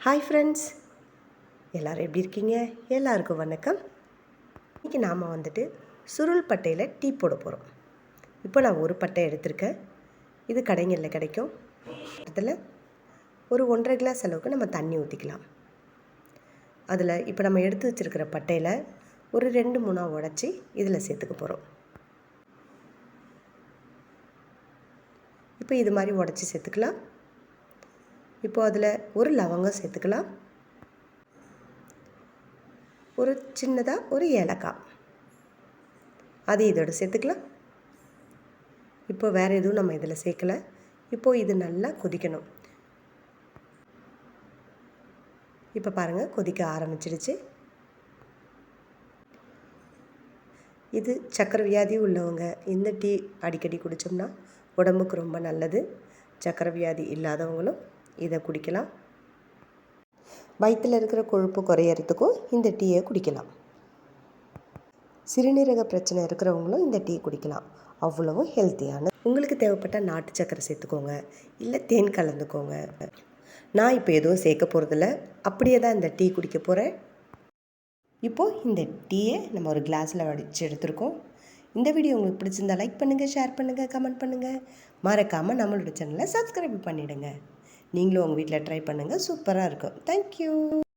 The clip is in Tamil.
ஹாய் ஃப்ரெண்ட்ஸ், எல்லோரும் எப்படி இருக்கீங்க? எல்லாருக்கும் வணக்கம். இன்றைக்கி நாம் வந்துட்டு சுருள் பட்டையில் டீ போட போகிறோம். இப்போ நான் ஒரு பட்டை எடுத்திருக்கேன். இது கடைங்களில் கிடைக்கும். அதில் ஒரு 1.5 கிளாஸ் அளவுக்கு நம்ம தண்ணி ஊற்றிக்கலாம். அதில் இப்போ நம்ம எடுத்து வச்சுருக்கிற பட்டையில் ஒரு 2-3 உடச்சி இதில் சேர்த்துக்க போகிறோம். இப்போ இது மாதிரி உடச்சி சேர்த்துக்கலாம். இப்போது அதில் ஒரு லவங்கம் சேர்த்துக்கலாம். ஒரு சின்னதாக ஒரு ஏலக்காய் அது இதோடு சேர்த்துக்கலாம். இப்போ வேறு எதுவும் நம்ம இதில் சேர்க்கலை. இப்போது இது நல்லா கொதிக்கணும். இப்போ பாருங்கள், கொதிக்க ஆரம்பிச்சிடுச்சு. இது சர்க்கரை வியாதி உள்ளவங்க இந்த டீ அடிக்கடி குடித்தோம்னா உடம்புக்கு ரொம்ப நல்லது. சர்க்கரை வியாதி இல்லாதவங்களும் இதை குடிக்கலாம். வயிற்றில் இருக்கிற கொழுப்பு குறையறதுக்கும் இந்த டீயை குடிக்கலாம். சிறுநீரக பிரச்சனை இருக்கிறவங்களும் இந்த டீ குடிக்கலாம். அவ்வளவும் ஹெல்த்தியான. உங்களுக்கு தேவைப்பட்ட நாட்டு சர்க்கரை சேர்த்துக்கோங்க, இல்லை தேன் கலந்துக்கோங்க. நான் இப்போ எதுவும் சேர்க்க போகிறதில்ல, அப்படியே தான் இந்த டீ குடிக்க போகிறேன். இப்போது இந்த டீயை நம்ம ஒரு கிளாஸில் வடித்து எடுத்துருக்கோம். இந்த வீடியோ உங்களுக்கு பிடிச்சிருந்தா லைக் பண்ணுங்கள், ஷேர் பண்ணுங்கள், கமெண்ட் பண்ணுங்கள். மறக்காமல் நம்மளோட சேனலை சப்ஸ்கிரைப் பண்ணிவிடுங்க. நீங்களும் உங்கள் வீட்டில் ட்ரை பண்ணுங்கள். சூப்பராக இருக்கும். தேங்க்யூ.